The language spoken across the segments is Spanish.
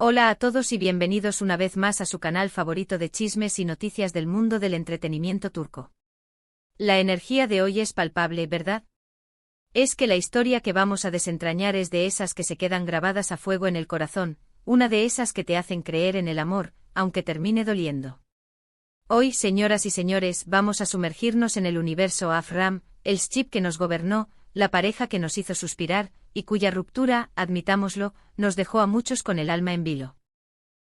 Hola a todos y bienvenidos una vez más a su canal favorito de chismes y noticias del mundo del entretenimiento turco. La energía de hoy es palpable, ¿verdad? Es que la historia que vamos a desentrañar es de esas que se quedan grabadas a fuego en el corazón, una de esas que te hacen creer en el amor, aunque termine doliendo. Hoy, señoras y señores, vamos a sumergirnos en el universo Afram, el ship que nos gobernó, la pareja que nos hizo suspirar, y cuya ruptura, admitámoslo, nos dejó a muchos con el alma en vilo.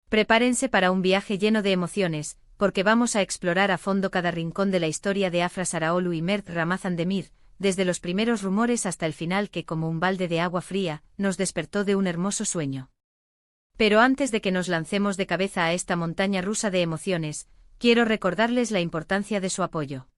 Prepárense para un viaje lleno de emociones, porque vamos a explorar a fondo cada rincón de la historia de Afra Sarıoğlu y Mert Ramazan Demir, desde los primeros rumores hasta el final que, como un balde de agua fría, nos despertó de un hermoso sueño. Pero antes de que nos lancemos de cabeza a esta montaña rusa de emociones, quiero recordarles la importancia de su apoyo.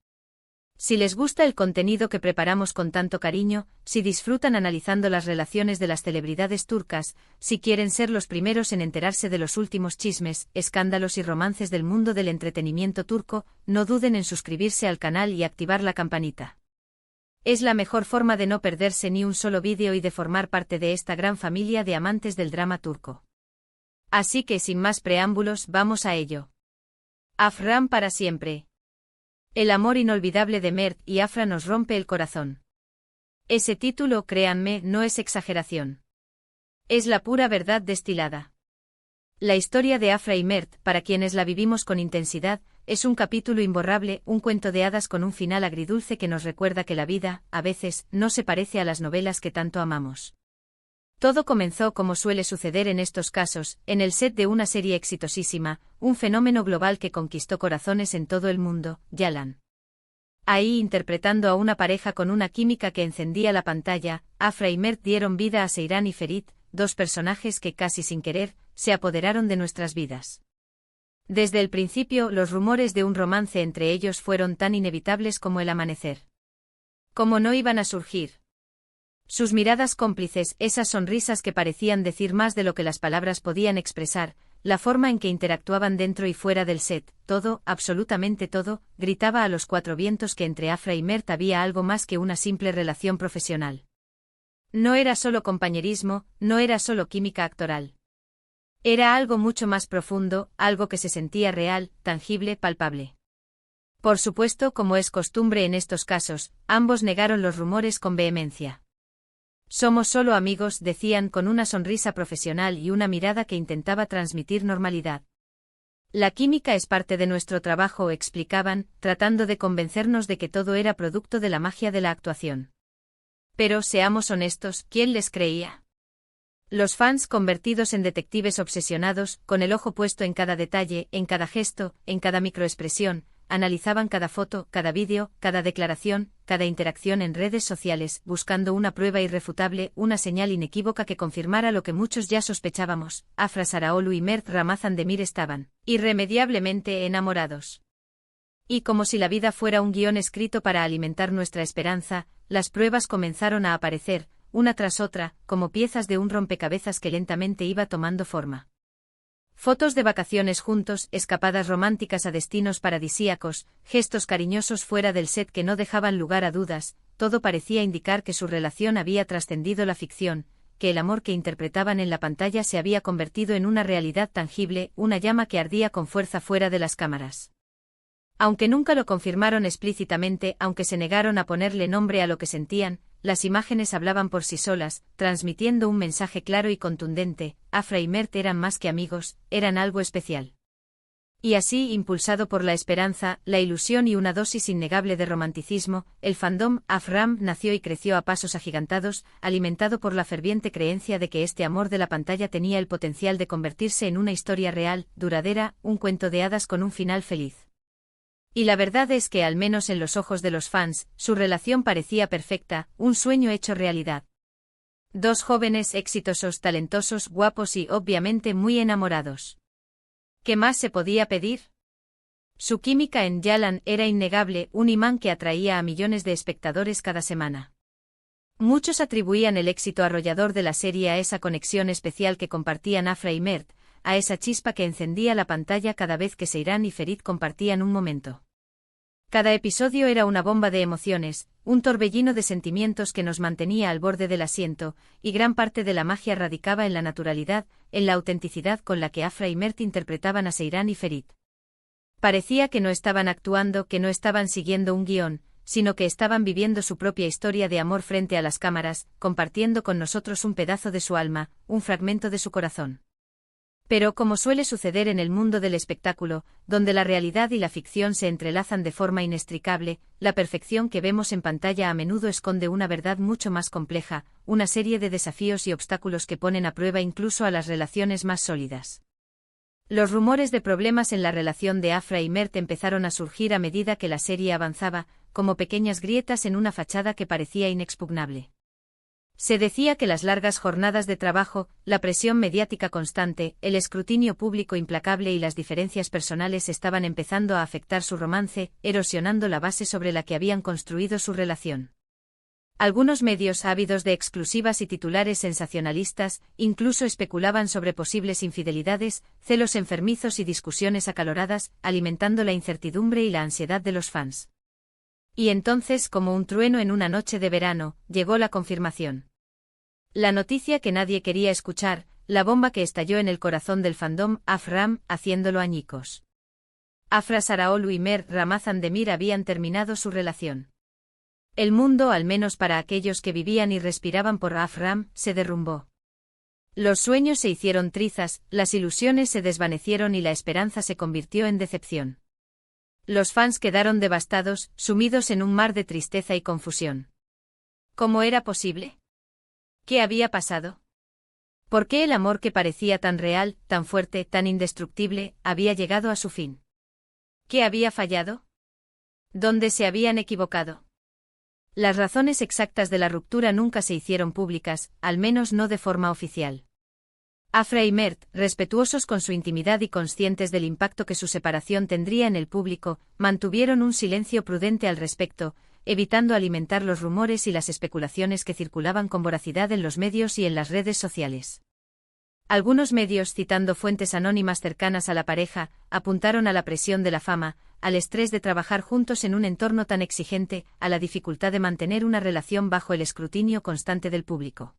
Si les gusta el contenido que preparamos con tanto cariño, si disfrutan analizando las relaciones de las celebridades turcas, si quieren ser los primeros en enterarse de los últimos chismes, escándalos y romances del mundo del entretenimiento turco, no duden en suscribirse al canal y activar la campanita. Es la mejor forma de no perderse ni un solo vídeo y de formar parte de esta gran familia de amantes del drama turco. Así que sin más preámbulos, vamos a ello. Afram para siempre. El amor inolvidable de Mert y Afra nos rompe el corazón. Ese título, créanme, no es exageración. Es la pura verdad destilada. La historia de Afra y Mert, para quienes la vivimos con intensidad, es un capítulo imborrable, un cuento de hadas con un final agridulce que nos recuerda que la vida, a veces, no se parece a las novelas que tanto amamos. Todo comenzó como suele suceder en estos casos, en el set de una serie exitosísima, un fenómeno global que conquistó corazones en todo el mundo, Yalan. Ahí, interpretando a una pareja con una química que encendía la pantalla, Afra y Mert dieron vida a Seyran y Ferit, dos personajes que casi sin querer, se apoderaron de nuestras vidas. Desde el principio, los rumores de un romance entre ellos fueron tan inevitables como el amanecer. ¿Cómo no iban a surgir? Sus miradas cómplices, esas sonrisas que parecían decir más de lo que las palabras podían expresar, la forma en que interactuaban dentro y fuera del set, todo, absolutamente todo, gritaba a los cuatro vientos que entre Afra y Mert había algo más que una simple relación profesional. No era solo compañerismo, no era solo química actoral. Era algo mucho más profundo, algo que se sentía real, tangible, palpable. Por supuesto, como es costumbre en estos casos, ambos negaron los rumores con vehemencia. Somos solo amigos, decían con una sonrisa profesional y una mirada que intentaba transmitir normalidad. La química es parte de nuestro trabajo, explicaban, tratando de convencernos de que todo era producto de la magia de la actuación. Pero, seamos honestos, ¿quién les creía? Los fans convertidos en detectives obsesionados, con el ojo puesto en cada detalle, en cada gesto, en cada microexpresión, analizaban cada foto, cada vídeo, cada declaración, cada interacción en redes sociales, buscando una prueba irrefutable, una señal inequívoca que confirmara lo que muchos ya sospechábamos: Afra Sarıoğlu y Mert Ramazan Demir estaban irremediablemente enamorados. Y como si la vida fuera un guión escrito para alimentar nuestra esperanza, las pruebas comenzaron a aparecer, una tras otra, como piezas de un rompecabezas que lentamente iba tomando forma. Fotos de vacaciones juntos, escapadas románticas a destinos paradisíacos, gestos cariñosos fuera del set que no dejaban lugar a dudas, todo parecía indicar que su relación había trascendido la ficción, que el amor que interpretaban en la pantalla se había convertido en una realidad tangible, una llama que ardía con fuerza fuera de las cámaras. Aunque nunca lo confirmaron explícitamente, aunque se negaron a ponerle nombre a lo que sentían, las imágenes hablaban por sí solas, transmitiendo un mensaje claro y contundente: Afra y Mert eran más que amigos, eran algo especial. Y así, impulsado por la esperanza, la ilusión y una dosis innegable de romanticismo, el fandom Afram nació y creció a pasos agigantados, alimentado por la ferviente creencia de que este amor de la pantalla tenía el potencial de convertirse en una historia real, duradera, un cuento de hadas con un final feliz. Y la verdad es que, al menos en los ojos de los fans, su relación parecía perfecta, un sueño hecho realidad. Dos jóvenes exitosos, talentosos, guapos y, obviamente, muy enamorados. ¿Qué más se podía pedir? Su química en Yalan era innegable, un imán que atraía a millones de espectadores cada semana. Muchos atribuían el éxito arrollador de la serie a esa conexión especial que compartían Afra y Mert, a esa chispa que encendía la pantalla cada vez que Seyran y Ferit compartían un momento. Cada episodio era una bomba de emociones, un torbellino de sentimientos que nos mantenía al borde del asiento, y gran parte de la magia radicaba en la naturalidad, en la autenticidad con la que Afra y Mert interpretaban a Seyran y Ferit. Parecía que no estaban actuando, que no estaban siguiendo un guión, sino que estaban viviendo su propia historia de amor frente a las cámaras, compartiendo con nosotros un pedazo de su alma, un fragmento de su corazón. Pero como suele suceder en el mundo del espectáculo, donde la realidad y la ficción se entrelazan de forma inextricable, la perfección que vemos en pantalla a menudo esconde una verdad mucho más compleja, una serie de desafíos y obstáculos que ponen a prueba incluso a las relaciones más sólidas. Los rumores de problemas en la relación de Afra y Mert empezaron a surgir a medida que la serie avanzaba, como pequeñas grietas en una fachada que parecía inexpugnable. Se decía que las largas jornadas de trabajo, la presión mediática constante, el escrutinio público implacable y las diferencias personales estaban empezando a afectar su romance, erosionando la base sobre la que habían construido su relación. Algunos medios ávidos de exclusivas y titulares sensacionalistas, incluso especulaban sobre posibles infidelidades, celos enfermizos y discusiones acaloradas, alimentando la incertidumbre y la ansiedad de los fans. Y entonces, como un trueno en una noche de verano, llegó la confirmación. La noticia que nadie quería escuchar, la bomba que estalló en el corazón del fandom, Afram, haciéndolo añicos. Afra Saraholu y Mert Ramazan Demir habían terminado su relación. El mundo, al menos para aquellos que vivían y respiraban por Afram, se derrumbó. Los sueños se hicieron trizas, las ilusiones se desvanecieron y la esperanza se convirtió en decepción. Los fans quedaron devastados, sumidos en un mar de tristeza y confusión. ¿Cómo era posible? ¿Qué había pasado? ¿Por qué el amor que parecía tan real, tan fuerte, tan indestructible, había llegado a su fin? ¿Qué había fallado? ¿Dónde se habían equivocado? Las razones exactas de la ruptura nunca se hicieron públicas, al menos no de forma oficial. Afra y Mert, respetuosos con su intimidad y conscientes del impacto que su separación tendría en el público, mantuvieron un silencio prudente al respecto, evitando alimentar los rumores y las especulaciones que circulaban con voracidad en los medios y en las redes sociales. Algunos medios, citando fuentes anónimas cercanas a la pareja, apuntaron a la presión de la fama, al estrés de trabajar juntos en un entorno tan exigente, a la dificultad de mantener una relación bajo el escrutinio constante del público.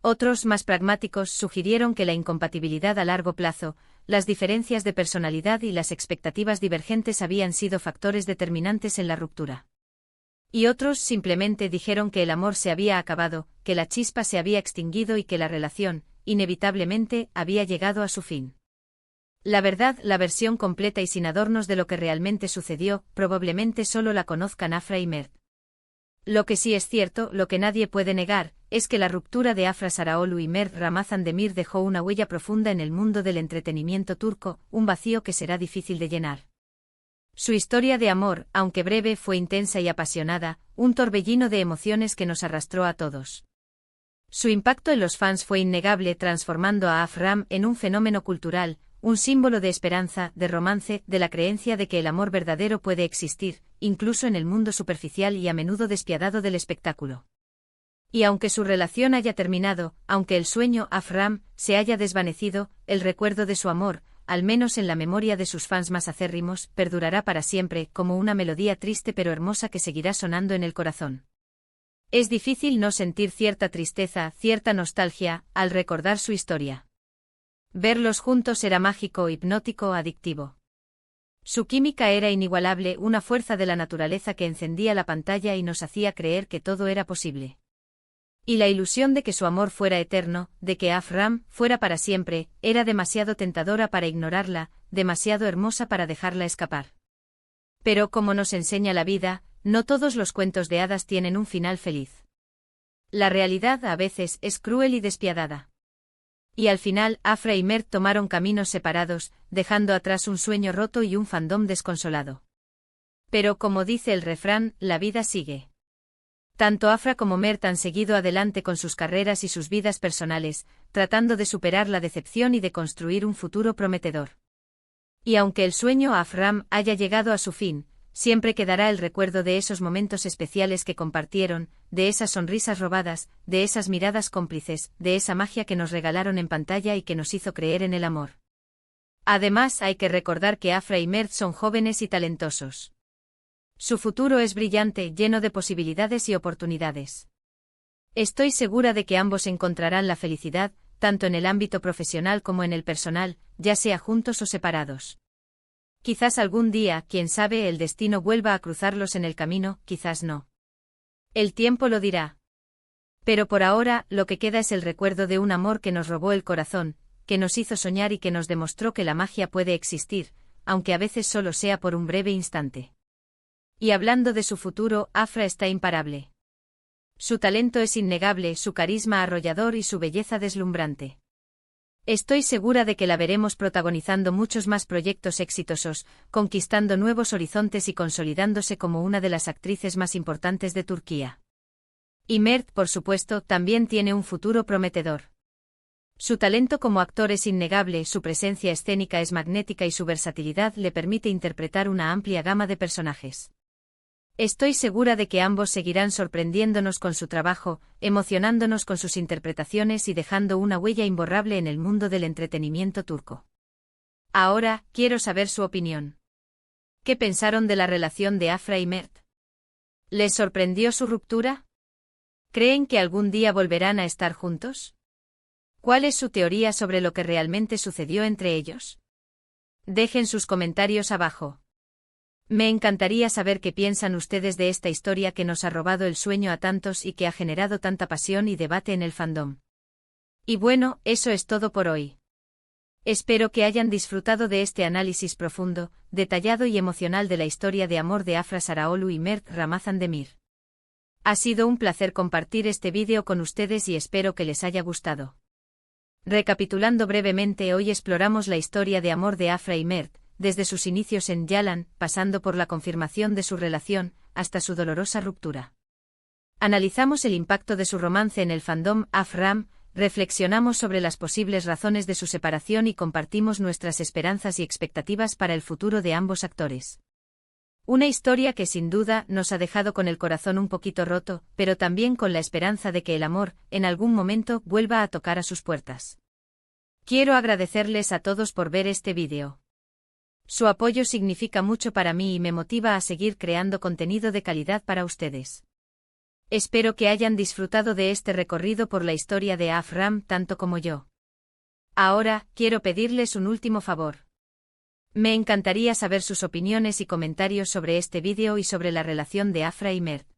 Otros, más pragmáticos, sugirieron que la incompatibilidad a largo plazo, las diferencias de personalidad y las expectativas divergentes habían sido factores determinantes en la ruptura. Y otros simplemente dijeron que el amor se había acabado, que la chispa se había extinguido y que la relación, inevitablemente, había llegado a su fin. La verdad, la versión completa y sin adornos de lo que realmente sucedió, probablemente solo la conozcan Afra y Mert. Lo que sí es cierto, lo que nadie puede negar, es que la ruptura de Afra Saraholu y Mert Ramazan Demir dejó una huella profunda en el mundo del entretenimiento turco, un vacío que será difícil de llenar. Su historia de amor, aunque breve, fue intensa y apasionada, un torbellino de emociones que nos arrastró a todos. Su impacto en los fans fue innegable, transformando a Afram en un fenómeno cultural, un símbolo de esperanza, de romance, de la creencia de que el amor verdadero puede existir, incluso en el mundo superficial y a menudo despiadado del espectáculo. Y aunque su relación haya terminado, aunque el sueño Afram se haya desvanecido, el recuerdo de su amor, al menos en la memoria de sus fans más acérrimos, perdurará para siempre, como una melodía triste pero hermosa que seguirá sonando en el corazón. Es difícil no sentir cierta tristeza, cierta nostalgia, al recordar su historia. Verlos juntos era mágico, hipnótico, adictivo. Su química era inigualable, una fuerza de la naturaleza que encendía la pantalla y nos hacía creer que todo era posible. Y la ilusión de que su amor fuera eterno, de que Afram fuera para siempre, era demasiado tentadora para ignorarla, demasiado hermosa para dejarla escapar. Pero como nos enseña la vida, no todos los cuentos de hadas tienen un final feliz. La realidad a veces es cruel y despiadada. Y al final, Afra y Mert tomaron caminos separados, dejando atrás un sueño roto y un fandom desconsolado. Pero como dice el refrán, la vida sigue. Tanto Afra como Mert han seguido adelante con sus carreras y sus vidas personales, tratando de superar la decepción y de construir un futuro prometedor. Y aunque el sueño Afram haya llegado a su fin, siempre quedará el recuerdo de esos momentos especiales que compartieron, de esas sonrisas robadas, de esas miradas cómplices, de esa magia que nos regalaron en pantalla y que nos hizo creer en el amor. Además, hay que recordar que Afra y Mert son jóvenes y talentosos. Su futuro es brillante, lleno de posibilidades y oportunidades. Estoy segura de que ambos encontrarán la felicidad, tanto en el ámbito profesional como en el personal, ya sea juntos o separados. Quizás algún día, quién sabe, el destino vuelva a cruzarlos en el camino, quizás no. El tiempo lo dirá. Pero por ahora, lo que queda es el recuerdo de un amor que nos robó el corazón, que nos hizo soñar y que nos demostró que la magia puede existir, aunque a veces solo sea por un breve instante. Y hablando de su futuro, Afra está imparable. Su talento es innegable, su carisma arrollador y su belleza deslumbrante. Estoy segura de que la veremos protagonizando muchos más proyectos exitosos, conquistando nuevos horizontes y consolidándose como una de las actrices más importantes de Turquía. Y Mert, por supuesto, también tiene un futuro prometedor. Su talento como actor es innegable, su presencia escénica es magnética y su versatilidad le permite interpretar una amplia gama de personajes. Estoy segura de que ambos seguirán sorprendiéndonos con su trabajo, emocionándonos con sus interpretaciones y dejando una huella imborrable en el mundo del entretenimiento turco. Ahora, quiero saber su opinión. ¿Qué pensaron de la relación de Afra y Mert? ¿Les sorprendió su ruptura? ¿Creen que algún día volverán a estar juntos? ¿Cuál es su teoría sobre lo que realmente sucedió entre ellos? Dejen sus comentarios abajo. Me encantaría saber qué piensan ustedes de esta historia que nos ha robado el sueño a tantos y que ha generado tanta pasión y debate en el fandom. Y bueno, eso es todo por hoy. Espero que hayan disfrutado de este análisis profundo, detallado y emocional de la historia de amor de Afra Saraoglu y Mert Ramazan Demir. Ha sido un placer compartir este vídeo con ustedes y espero que les haya gustado. Recapitulando brevemente, hoy exploramos la historia de amor de Afra y Mert, desde sus inicios en Yalan, pasando por la confirmación de su relación, hasta su dolorosa ruptura. Analizamos el impacto de su romance en el fandom Afram, reflexionamos sobre las posibles razones de su separación y compartimos nuestras esperanzas y expectativas para el futuro de ambos actores. Una historia que sin duda nos ha dejado con el corazón un poquito roto, pero también con la esperanza de que el amor, en algún momento, vuelva a tocar a sus puertas. Quiero agradecerles a todos por ver este vídeo. Su apoyo significa mucho para mí y me motiva a seguir creando contenido de calidad para ustedes. Espero que hayan disfrutado de este recorrido por la historia de Afram tanto como yo. Ahora, quiero pedirles un último favor. Me encantaría saber sus opiniones y comentarios sobre este vídeo y sobre la relación de Afra y Mert.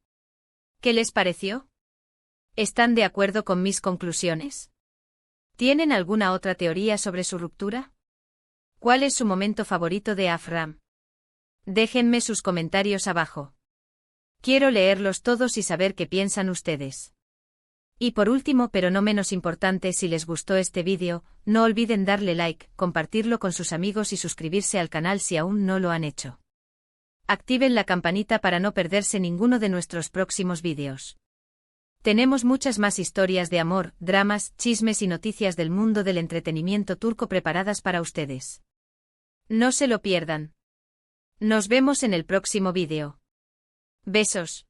¿Qué les pareció? ¿Están de acuerdo con mis conclusiones? ¿Tienen alguna otra teoría sobre su ruptura? ¿Cuál es su momento favorito de Afram? Déjenme sus comentarios abajo. Quiero leerlos todos y saber qué piensan ustedes. Y por último, pero no menos importante, si les gustó este vídeo, no olviden darle like, compartirlo con sus amigos y suscribirse al canal si aún no lo han hecho. Activen la campanita para no perderse ninguno de nuestros próximos vídeos. Tenemos muchas más historias de amor, dramas, chismes y noticias del mundo del entretenimiento turco preparadas para ustedes. No se lo pierdan. Nos vemos en el próximo vídeo. Besos.